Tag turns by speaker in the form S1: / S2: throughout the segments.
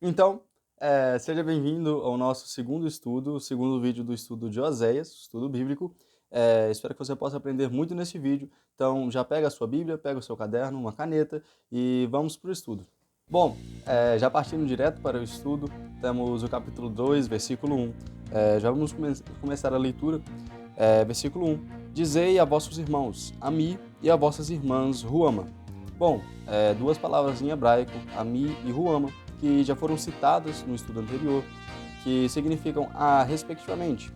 S1: Então, seja bem-vindo ao nosso segundo estudo, o segundo vídeo do estudo de Oséias, estudo bíblico. Espero que você possa aprender muito nesse vídeo. Então, já pega a sua Bíblia, pega o seu caderno, uma caneta e vamos para o estudo. Bom, já partindo direto para o estudo, temos o capítulo 2, versículo 1. Já vamos começar a leitura. Versículo 1. Dizei a vossos irmãos, Ami, e a vossas irmãs, Ruama. Bom, duas palavras em hebraico, Ami e Ruama, que já foram citadas no estudo anterior, que significam respectivamente,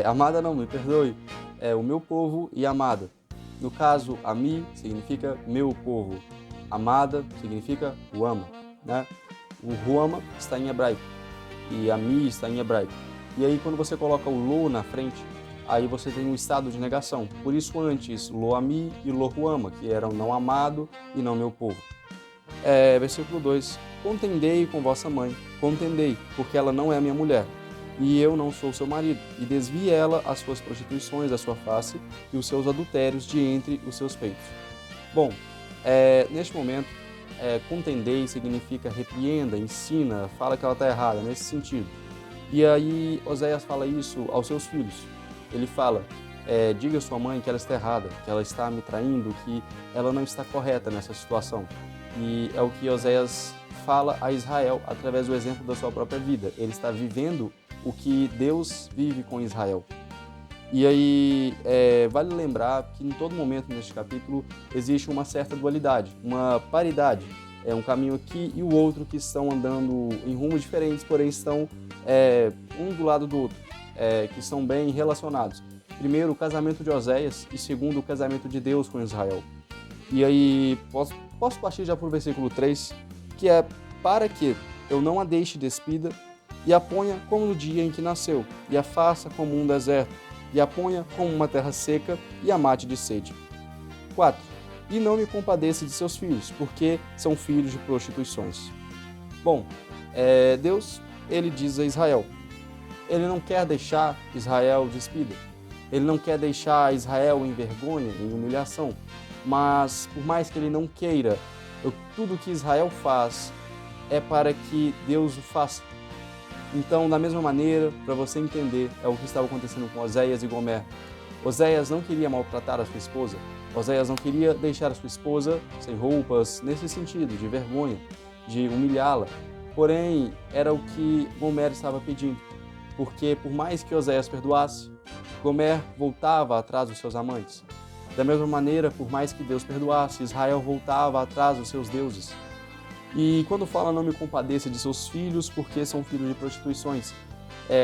S1: amada não, me perdoe, o meu povo e amada. No caso, Ami significa meu povo, amada significa Ruama, né? O Ruama está em hebraico e Ami está em hebraico. E aí quando você coloca o Lo na frente, aí você tem um estado de negação. Por isso antes, Lo Ami e Lo Ruama, que eram não amado e não meu povo. Versículo 2: Contendei com vossa mãe, contendei, porque ela não é minha mulher, e eu não sou seu marido, e desvie ela as suas prostituições da sua face e os seus adultérios de entre os seus peitos. Bom, neste momento, contendei significa repreenda, ensina, fala que ela está errada, nesse sentido. E aí Oséias fala isso aos seus filhos. Ele fala, diga à sua mãe que ela está errada, que ela está me traindo, que ela não está correta nessa situação. E é o que Oséias fala a Israel através do exemplo da sua própria vida. Ele está vivendo o que Deus vive com Israel. E aí, vale lembrar que em todo momento neste capítulo existe uma certa dualidade, uma paridade. É um caminho aqui e o outro que estão andando em rumos diferentes, porém estão um do lado do outro, que estão bem relacionados. Primeiro, o casamento de Oséias e segundo, o casamento de Deus com Israel. E aí, posso partir já para o versículo 3, que é: para que eu não a deixe despida, e a ponha como no dia em que nasceu, e a faça como um deserto, e a ponha como uma terra seca, e a mate de sede. 4. E não me compadeça de seus filhos, porque são filhos de prostituições. Bom, Deus, ele diz a Israel, ele não quer deixar Israel despida, ele não quer deixar Israel em vergonha, em humilhação, mas por mais que ele não queira, tudo que Israel faz é para que Deus o faça. Então, da mesma maneira, para você entender, é o que estava acontecendo com Oséias e Gomer. Oséias não queria maltratar a sua esposa, Oséias não queria deixar a sua esposa sem roupas, nesse sentido, de vergonha, de humilhá-la. Porém, era o que Gomer estava pedindo, porque por mais que Oséias perdoasse, Gomer voltava atrás dos seus amantes. Da mesma maneira, por mais que Deus perdoasse, Israel voltava atrás dos seus deuses. E quando fala não me compadeça de seus filhos, porque são filhos de prostituições.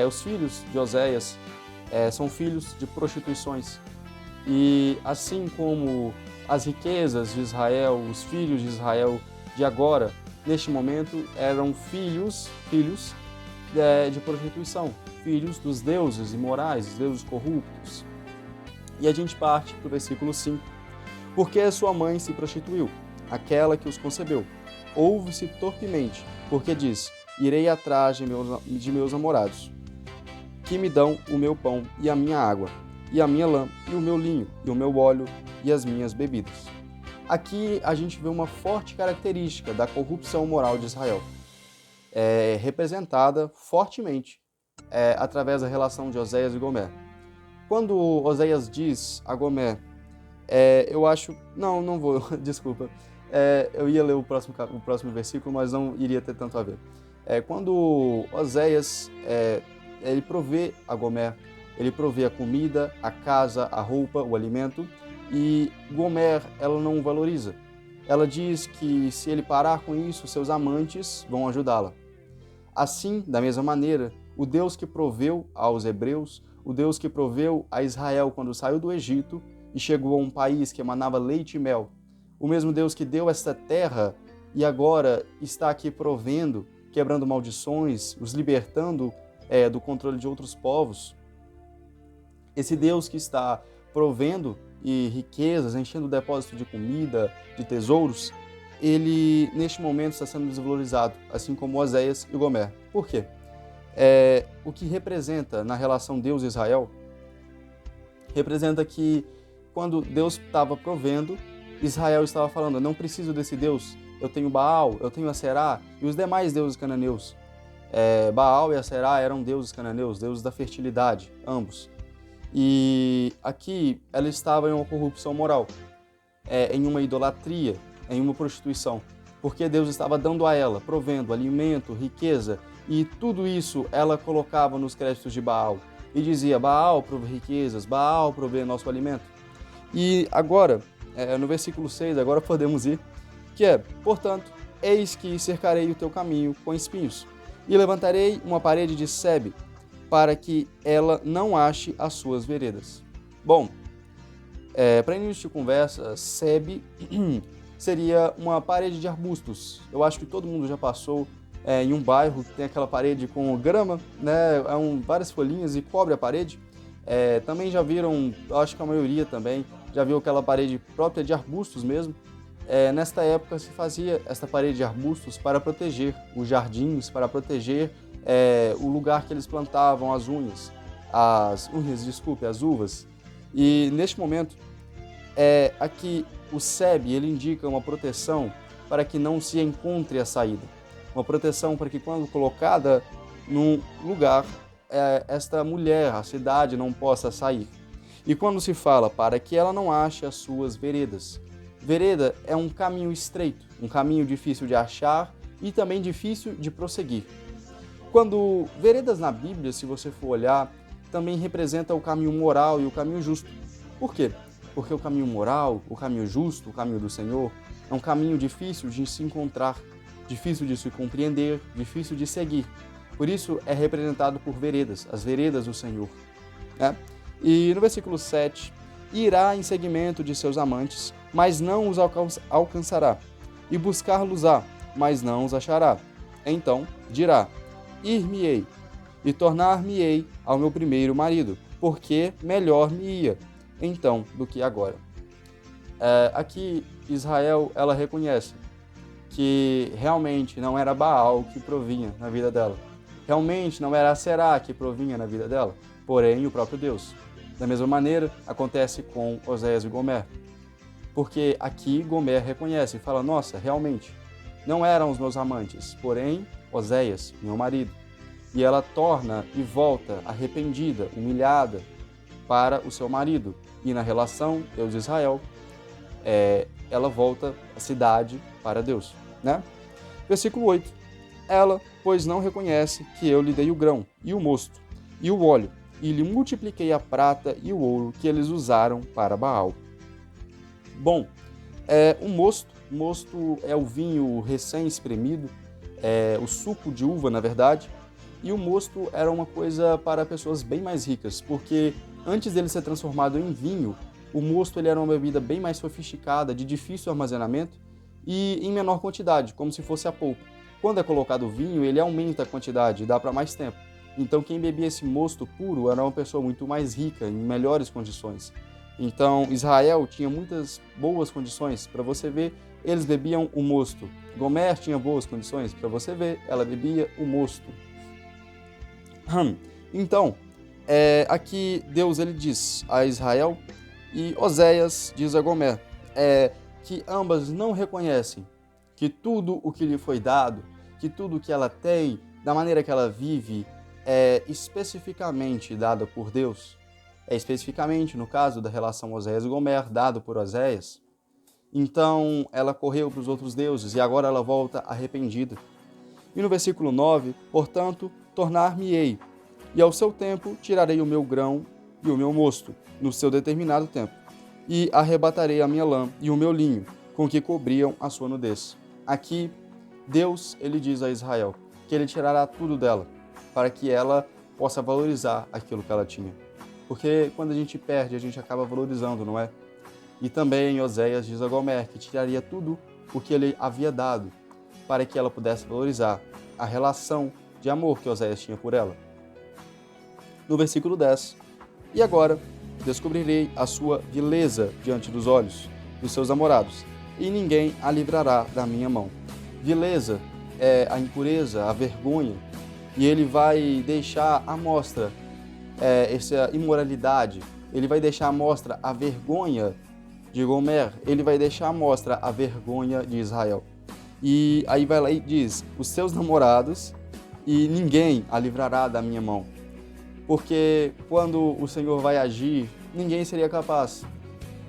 S1: Os filhos de Oséias são filhos de prostituições. E assim como as riquezas de Israel, os filhos de Israel de agora, neste momento, eram filhos de prostituição, filhos dos deuses imorais, dos deuses corruptos. E a gente parte para o versículo 5. Porque a sua mãe se prostituiu, aquela que os concebeu. Ouve-se torpemente, porque diz, irei atrás de meus namorados, que me dão o meu pão e a minha água, e a minha lã, e o meu linho, e o meu óleo, e as minhas bebidas. Aqui a gente vê uma forte característica da corrupção moral de Israel, representada fortemente através da relação de Oséias e Gomer. Quando Oséias diz a Gomer, eu acho... Não vou, desculpa. Eu ia ler o próximo versículo, mas não iria ter tanto a ver. Quando Oséias, ele provê a Gomer, ele provê a comida, a casa, a roupa, o alimento, e Gomer, ela não o valoriza. Ela diz que se ele parar com isso, seus amantes vão ajudá-la. Assim, da mesma maneira, o Deus que proveu aos hebreus, o Deus que proveu a Israel quando saiu do Egito e chegou a um país que emanava leite e mel, o mesmo Deus que deu esta terra e agora está aqui provendo, quebrando maldições, os libertando do controle de outros povos. Esse Deus que está provendo e riquezas, enchendo o depósito de comida, de tesouros, ele neste momento está sendo desvalorizado, assim como Oséias e Gomer. Por quê? O que representa na relação Deus e Israel, representa que quando Deus estava provendo, Israel estava falando, eu não preciso desse Deus, eu tenho Baal, eu tenho Aserá e os demais deuses cananeus. Baal e Aserá eram deuses cananeus, deuses da fertilidade, ambos. E aqui ela estava em uma corrupção moral, em uma idolatria, em uma prostituição, porque Deus estava dando a ela, provendo alimento, riqueza, e tudo isso ela colocava nos créditos de Baal. E dizia, Baal provê riquezas, Baal provê nosso alimento. E agora, no versículo 6, agora podemos ir, que é, portanto, eis que cercarei o teu caminho com espinhos, e levantarei uma parede de sebe, para que ela não ache as suas veredas. Bom, para início de conversa, sebe seria uma parede de arbustos. Eu acho que todo mundo já passou em um bairro que tem aquela parede com grama, né, várias folhinhas e cobre a parede. Também já viram, eu acho que a maioria também, já viu aquela parede própria de arbustos mesmo. Nesta época se fazia esta parede de arbustos para proteger os jardins, para proteger o lugar que eles plantavam as uvas. E neste momento, aqui o sebe, ele indica uma proteção para que não se encontre a saída. Uma proteção para que quando colocada num lugar, esta mulher, a cidade, não possa sair. E quando se fala para que ela não ache as suas veredas. Vereda é um caminho estreito, um caminho difícil de achar e também difícil de prosseguir. Quando veredas na Bíblia, se você for olhar, também representa o caminho moral e o caminho justo. Por quê? Porque o caminho moral, o caminho justo, o caminho do Senhor, é um caminho difícil de se encontrar, difícil de se compreender, difícil de seguir. Por isso é representado por veredas, as veredas do Senhor. E no versículo 7, irá em seguimento de seus amantes, mas não os alcançará, e buscar-los-á, mas não os achará. Então dirá, ir-me-ei, e tornar-me-ei ao meu primeiro marido, porque melhor me ia, então, do que agora. Aqui, Israel, ela reconhece que realmente não era Baal que provinha na vida dela. Realmente não era Aserá que provinha na vida dela, porém o próprio Deus. Da mesma maneira, acontece com Oséias e Gomer. Porque aqui Gomer reconhece e fala, nossa, realmente, não eram os meus amantes, porém Oséias, meu marido. E ela torna e volta arrependida, humilhada para o seu marido. E na relação Deus e Israel, ela volta a cidade para Deus. Versículo 8. Ela, pois não reconhece que eu lhe dei o grão, e o mosto, e o óleo, e lhe multipliquei a prata e o ouro que eles usaram para Baal. Bom, o mosto é o vinho recém-espremido, o suco de uva, na verdade, e o mosto era uma coisa para pessoas bem mais ricas, porque antes dele ser transformado em vinho, o mosto ele era uma bebida bem mais sofisticada, de difícil armazenamento e em menor quantidade, como se fosse a polpa. Quando é colocado o vinho, ele aumenta a quantidade, dá para mais tempo. Então quem bebia esse mosto puro era uma pessoa muito mais rica, em melhores condições. Então Israel tinha muitas boas condições, para você ver, eles bebiam o mosto. Gomer tinha boas condições, para você ver, ela bebia o mosto. Então, aqui Deus ele diz a Israel e Oséias diz a Gomer que ambas não reconhecem que tudo o que lhe foi dado, que tudo o que ela tem, da maneira que ela vive, é especificamente dado por Deus. É especificamente, no caso da relação Oséias e Gomer, dado por Oséias. Então, ela correu para os outros deuses e agora ela volta arrependida. E no versículo 9, portanto, tornar-me-ei, e ao seu tempo tirarei o meu grão e o meu mosto, no seu determinado tempo, e arrebatarei a minha lã e o meu linho, com que cobriam a sua nudez. Aqui, Deus, ele diz a Israel que ele tirará tudo dela, para que ela possa valorizar aquilo que ela tinha. Porque quando a gente perde, a gente acaba valorizando, não é? E também Oséias diz a Gomer que tiraria tudo o que ele havia dado, para que ela pudesse valorizar a relação de amor que Oséias tinha por ela. No versículo 10, e agora descobrirei a sua vileza diante dos olhos dos seus namorados, e ninguém a livrará da minha mão. Vileza é a impureza, a vergonha, e ele vai deixar à mostra essa imoralidade, ele vai deixar à mostra a vergonha de Gomer, ele vai deixar à mostra a vergonha de Israel. E aí vai lá e diz, os seus namorados, e ninguém a livrará da minha mão. Porque quando o Senhor vai agir, ninguém seria capaz.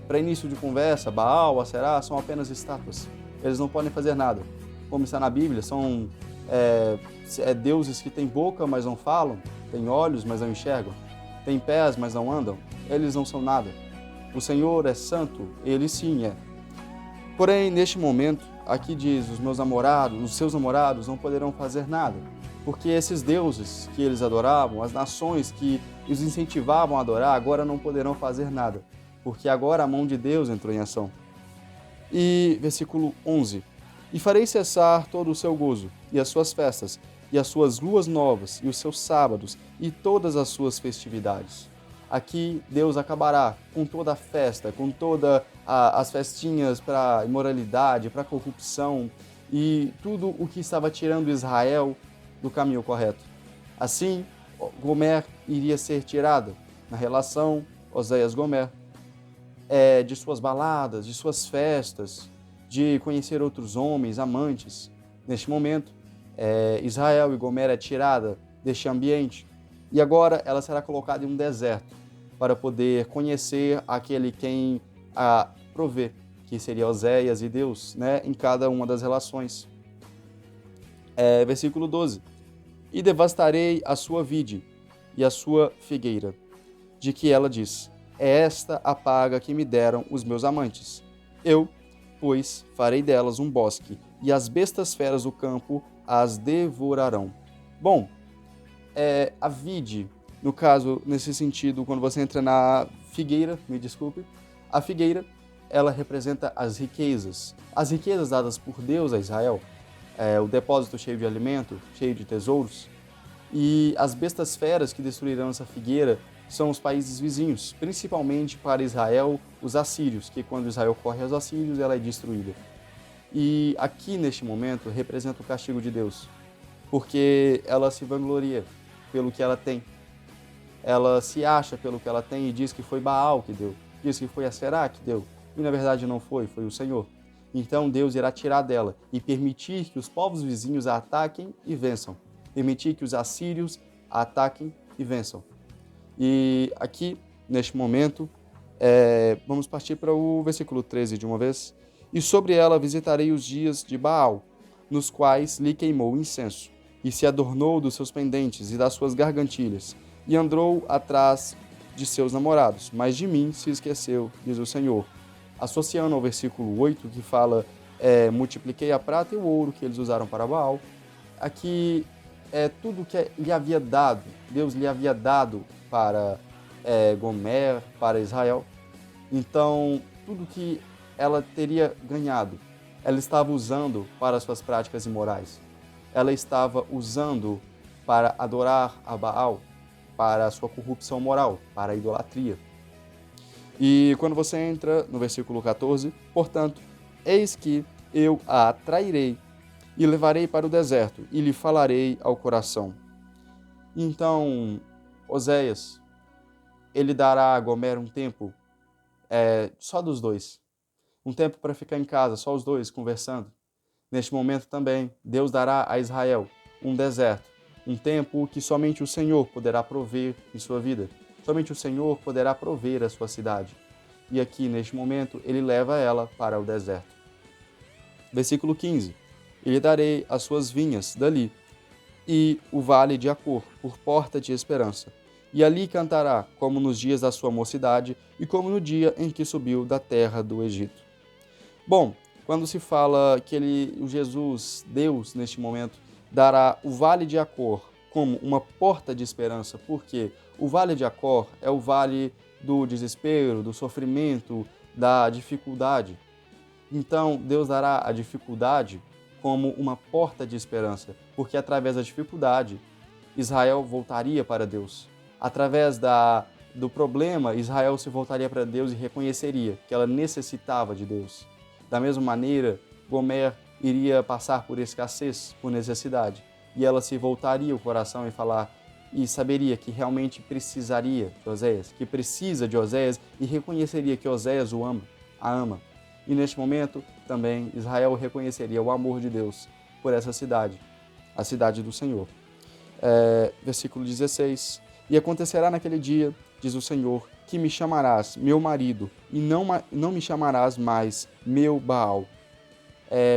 S1: Para início de conversa, Baal, Aserá são apenas estátuas. Eles não podem fazer nada. Como está na Bíblia, são deuses que têm boca, mas não falam, têm olhos, mas não enxergam, têm pés, mas não andam. Eles não são nada. O Senhor é santo, Ele sim é. Porém, neste momento, aqui diz, os seus namorados não poderão fazer nada, porque esses deuses que eles adoravam, as nações que os incentivavam a adorar, agora não poderão fazer nada, porque agora a mão de Deus entrou em ação. E versículo 11: E farei cessar todo o seu gozo, e as suas festas, e as suas luas novas, e os seus sábados, e todas as suas festividades. Aqui Deus acabará com toda a festa, com todas as festinhas para imoralidade, para corrupção e tudo o que estava tirando Israel do caminho correto. Assim, Gomer iria ser tirada na relação Oséias-Gomer, de suas baladas, de suas festas, de conhecer outros homens, amantes. Neste momento, Israel e Gomer é tirada deste ambiente e agora ela será colocada em um deserto para poder conhecer aquele quem a provê, que seria Oséias e Deus, né, em cada uma das relações. Versículo 12: E devastarei a sua vide e a sua figueira, de que ela diz, é esta a paga que me deram os meus amantes. Eu, pois, farei delas um bosque, e as bestas feras do campo as devorarão. Bom, a vide, no caso, nesse sentido, quando você entra na figueira, me desculpe, a figueira, ela representa as riquezas dadas por Deus a Israel, o depósito cheio de alimento, cheio de tesouros, e as bestas feras que destruirão essa figueira são os países vizinhos, principalmente para Israel, os assírios, que quando Israel corre aos assírios, ela é destruída. E aqui, neste momento, representa o castigo de Deus, porque ela se vangloria pelo que ela tem. Ela se acha pelo que ela tem e diz que foi Baal que deu, diz que foi Aserá que deu, e na verdade não foi, foi o Senhor. Então Deus irá tirar dela e permitir que os povos vizinhos a ataquem e vençam, permitir que os assírios a ataquem e vençam. E aqui, neste momento, vamos partir para o versículo 13 de uma vez. E sobre ela visitarei os dias de Baal, nos quais lhe queimou incenso, e se adornou dos seus pendentes e das suas gargantilhas, e andou atrás de seus namorados, mas de mim se esqueceu, diz o Senhor. Associando ao versículo 8, que fala, multipliquei a prata e o ouro que eles usaram para Baal, aqui tudo que lhe havia dado, Deus lhe havia dado para Gomer, para Israel. Então, tudo que ela teria ganhado, ela estava usando para suas práticas imorais. Ela estava usando para adorar a Baal, para a sua corrupção moral, para a idolatria. E quando você entra no versículo 14, portanto, eis que eu a atrairei e levarei para o deserto e lhe falarei ao coração. Então, Oséias, ele dará a Gomer um tempo só dos dois. Um tempo para ficar em casa, só os dois, conversando. Neste momento também, Deus dará a Israel um deserto, um tempo que somente o Senhor poderá prover em sua vida. Somente o Senhor poderá prover a sua cidade. E aqui, neste momento, ele leva ela para o deserto. Versículo 15. E lhe darei as suas vinhas dali, e o vale de Acor, por porta de esperança. E ali cantará, como nos dias da sua mocidade, e como no dia em que subiu da terra do Egito. Bom, quando se fala que o Jesus, Deus, neste momento, dará o vale de Acor como uma porta de esperança, porque o vale de Acor é o vale do desespero, do sofrimento, da dificuldade. Então, Deus dará a dificuldade como uma porta de esperança, porque através da dificuldade, Israel voltaria para Deus. Através do problema, Israel se voltaria para Deus e reconheceria que ela necessitava de Deus. Da mesma maneira, Gomer iria passar por escassez, por necessidade, e ela se voltaria o coração e saberia que realmente precisaria de Oséias, que precisa de Oséias, e reconheceria que Oséias a ama. E neste momento, também Israel reconheceria o amor de Deus por essa cidade, a cidade do Senhor. Versículo 16. E acontecerá naquele dia, diz o Senhor, que me chamarás meu marido, e não me chamarás mais meu Baal.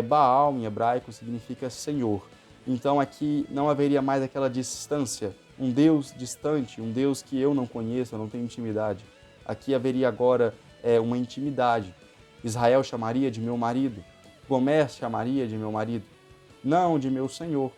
S1: Baal, em hebraico, significa Senhor. Então aqui não haveria mais aquela distância, um Deus distante, um Deus que eu não conheço, eu não tenho intimidade. Aqui haveria agora uma intimidade. Israel chamaria de meu marido, Gomer chamaria de meu marido, não de meu Senhor.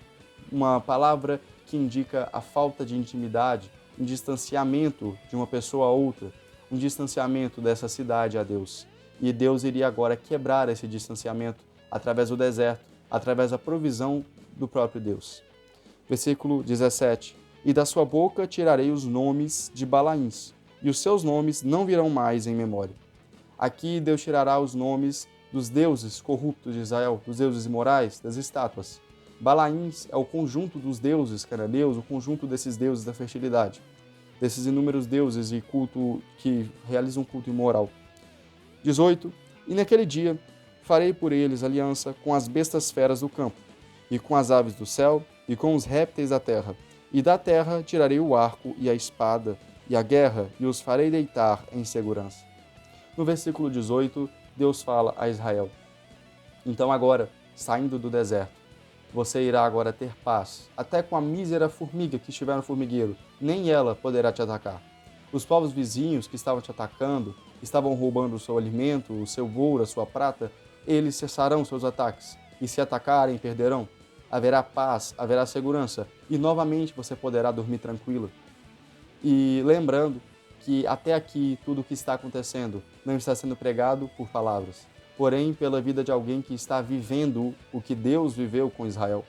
S1: Uma palavra que indica a falta de intimidade, um distanciamento de uma pessoa a outra, um distanciamento dessa cidade a Deus. E Deus iria agora quebrar esse distanciamento através do deserto, através da provisão do próprio Deus. Versículo 17. E da sua boca tirarei os nomes de Balaíns, e os seus nomes não virão mais em memória. Aqui Deus tirará os nomes dos deuses corruptos de Israel, dos deuses imorais, das estátuas. Balaíns é o conjunto dos deuses cananeus, o conjunto desses deuses da fertilidade, desses inúmeros deuses e culto que realizam culto imoral. 18. E naquele dia farei por eles aliança com as bestas feras do campo, e com as aves do céu, e com os répteis da terra. E da terra tirarei o arco e a espada, e a guerra, e os farei deitar em segurança. No versículo 18, Deus fala a Israel: então agora, saindo do deserto, você irá agora ter paz, até com a mísera formiga que estiver no formigueiro, nem ela poderá te atacar. Os povos vizinhos que estavam te atacando, estavam roubando o seu alimento, o seu ouro, a sua prata, eles cessarão seus ataques, e se atacarem, perderão. Haverá paz, haverá segurança, e novamente você poderá dormir tranquilo. E lembrando que até aqui tudo o que está acontecendo não está sendo pregado por palavras, porém pela vida de alguém que está vivendo o que Deus viveu com Israel,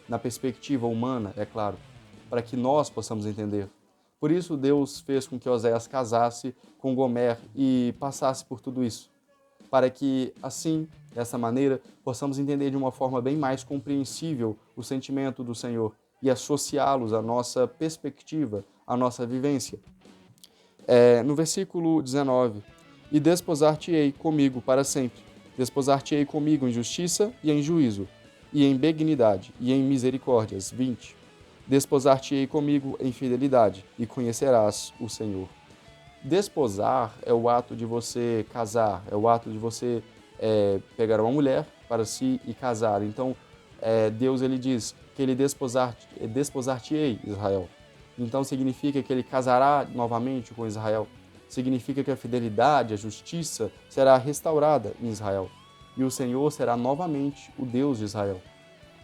S1: na perspectiva humana, é claro, para que nós possamos entender. Por isso Deus fez com que Oséias casasse com Gomer e passasse por tudo isso, para que assim, dessa maneira, possamos entender de uma forma bem mais compreensível o sentimento do Senhor e associá-los à nossa perspectiva, à nossa vivência. No versículo 19, e desposar-te-ei comigo para sempre, desposar-te-ei comigo em justiça e em juízo, e em benignidade e em misericórdias. 20. Desposar-te-ei comigo em fidelidade, e conhecerás o Senhor. Desposar é o ato de você casar, é o ato de você pegar uma mulher para si e casar. Então, Deus ele diz que ele desposar-te-ei, Israel. Então significa que ele casará novamente com Israel. Significa que a fidelidade, a justiça será restaurada em Israel. E o Senhor será novamente o Deus de Israel.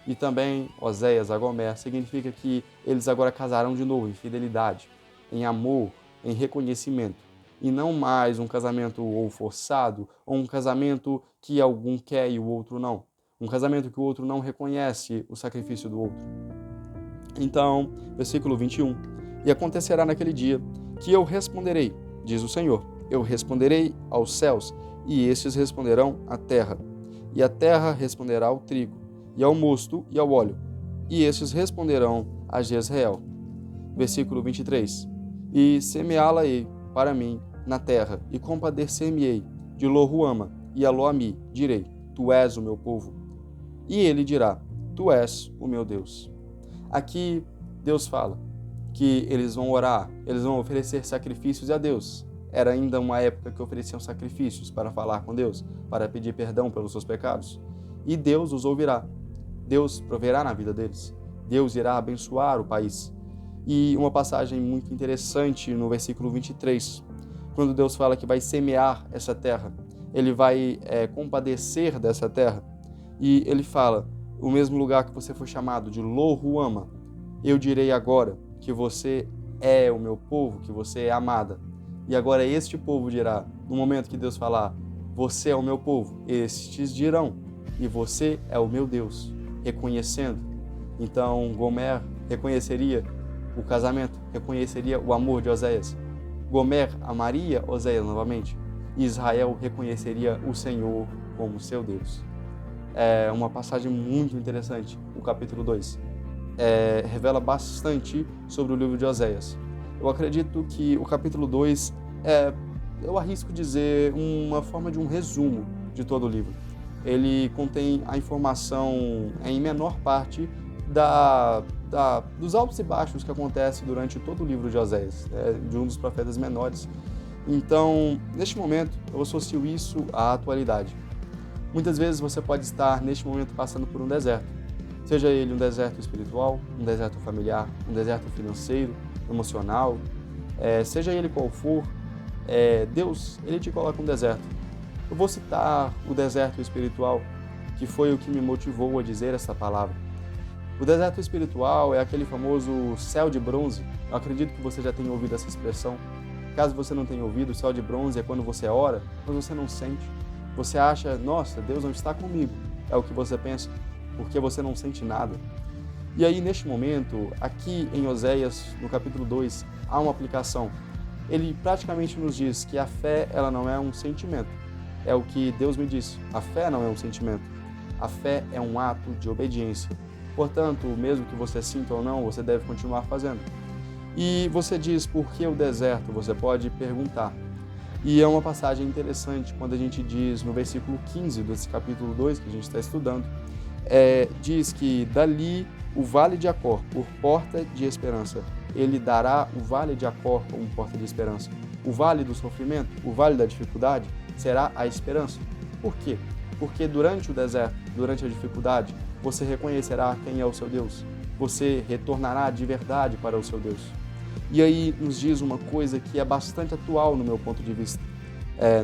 S1: E também Oséias, a Gomer, significa que eles agora casarão de novo em fidelidade, em amor, em reconhecimento. E não mais um casamento ou forçado, ou um casamento que algum quer e o outro não. Um casamento que o outro não reconhece o sacrifício do outro. Então, versículo 21. E acontecerá naquele dia que eu responderei, diz o Senhor, eu responderei aos céus, e estes responderão à terra. E a terra responderá ao trigo, e ao mosto e ao óleo, e estes responderão a Jezreel. Versículo 23. E semeá-la-ei para mim na terra, e compadecer-me-ei de Lo-ruama e a Lo-ami, direi, tu és o meu povo. E ele dirá, tu és o meu Deus. Aqui Deus fala que eles vão orar, eles vão oferecer sacrifícios a Deus. Era ainda uma época que ofereciam sacrifícios para falar com Deus, para pedir perdão pelos seus pecados. E Deus os ouvirá. Deus proverá na vida deles. Deus irá abençoar o país. E uma passagem muito interessante no versículo 23, quando Deus fala que vai semear essa terra, ele vai compadecer dessa terra. E ele fala, o mesmo lugar que você foi chamado de Lo-ruama, eu direi agora que você é o meu povo, que você é amada. E agora este povo dirá, no momento que Deus falar, você é o meu povo, estes dirão, e você é o meu Deus, reconhecendo. Então Gomer reconheceria o casamento, reconheceria o amor de Oséias. Gomer amaria Oséias novamente, e Israel reconheceria o Senhor como seu Deus. É uma passagem muito interessante, o capítulo 2. Revela bastante sobre o livro de Oséias. Eu acredito que o capítulo 2 eu arrisco dizer, uma forma de um resumo de todo o livro. ele contém a informação em menor parte dos altos e baixos que acontecem durante todo o livro de Oséias, de um dos profetas menores. Então, neste momento, eu associo isso à atualidade. Muitas vezes você pode estar, neste momento, passando por um deserto. Seja ele um deserto espiritual, um deserto familiar, um deserto financeiro, emocional, seja ele qual for, Deus, Ele te coloca um deserto. Eu vou citar o deserto espiritual, que foi o que me motivou a dizer essa palavra. O deserto espiritual é aquele famoso céu de bronze. Eu acredito que você já tenha ouvido essa expressão. Caso você não tenha ouvido, o céu de bronze é quando você ora, mas você não sente. Você acha, nossa, Deus não está comigo. É o que você pensa, porque você não sente nada. E aí, neste momento, aqui em Oséias, no capítulo 2, há uma aplicação. Ele praticamente nos diz que a fé, ela não é um sentimento. É o que Deus me disse. A fé não é um sentimento. A fé é um ato de obediência. Portanto, mesmo que você sinta ou não, você deve continuar fazendo. E você diz, por que o deserto? Você pode perguntar. E é uma passagem interessante quando a gente diz no versículo 15 desse capítulo 2 que a gente está estudando, diz que dali o vale de Acor por porta de esperança. Ele dará o vale de Acor como porta de esperança. O vale do sofrimento, o vale da dificuldade, será a esperança. Por quê? Porque durante o deserto, durante a dificuldade, você reconhecerá quem é o seu Deus. Você retornará de verdade para o seu Deus. E aí nos diz uma coisa que é bastante atual no meu ponto de vista.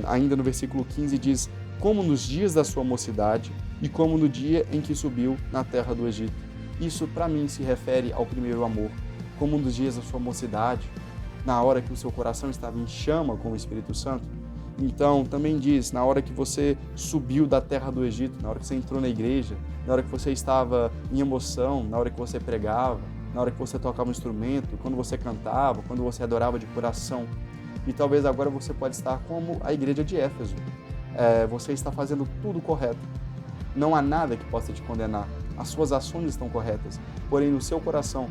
S1: Ainda no versículo 15 diz, como nos dias da sua mocidade e como no dia em que subiu na terra do Egito. Isso para mim se refere ao primeiro amor, como nos dias da sua mocidade, na hora que o seu coração estava em chama com o Espírito Santo. Então também diz, na hora que você subiu da terra do Egito, na hora que você entrou na igreja, na hora que você estava em emoção, na hora que você pregava, na hora que você tocava um instrumento, quando você cantava, quando você adorava de coração. E talvez agora você pode estar como a igreja de Éfeso. Você está fazendo tudo correto. Não há nada que possa te condenar. As suas ações estão corretas. Porém, no seu coração,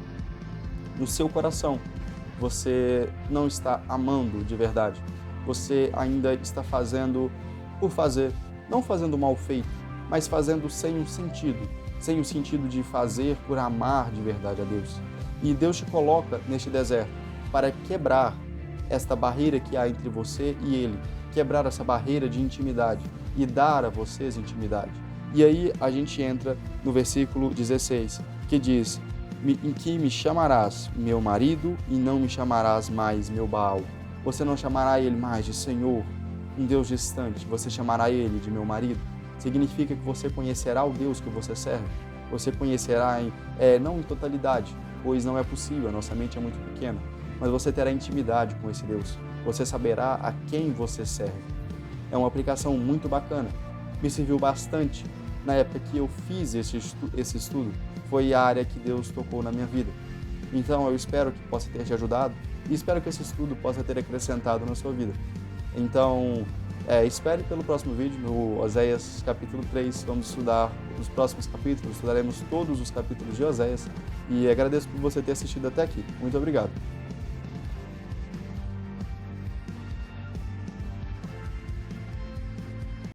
S1: você não está amando de verdade. Você ainda está fazendo por fazer, não fazendo mal feito, mas fazendo sem um sentido. Sem o sentido de fazer por amar de verdade a Deus. E Deus te coloca neste deserto para quebrar esta barreira que há entre você e Ele, quebrar essa barreira de intimidade e dar a vocês intimidade. E aí a gente entra no versículo 16, que diz, em que me chamarás meu marido e não me chamarás mais meu Baal. Você não chamará Ele mais de Senhor, um Deus distante, você chamará Ele de meu marido. Significa que você conhecerá o Deus que você serve. Você conhecerá, não em totalidade, pois não é possível, a nossa mente é muito pequena, mas você terá intimidade com esse Deus. Você saberá a quem você serve. É uma aplicação muito bacana. Me serviu bastante na época que eu fiz esse estudo. Foi a área que Deus tocou na minha vida. Então eu espero que possa ter te ajudado e espero que esse estudo possa ter acrescentado na sua vida. Então, espere pelo próximo vídeo, no Oséias capítulo 3, vamos estudar os próximos capítulos, estudaremos todos os capítulos de Oséias e agradeço por você ter assistido até aqui. Muito obrigado.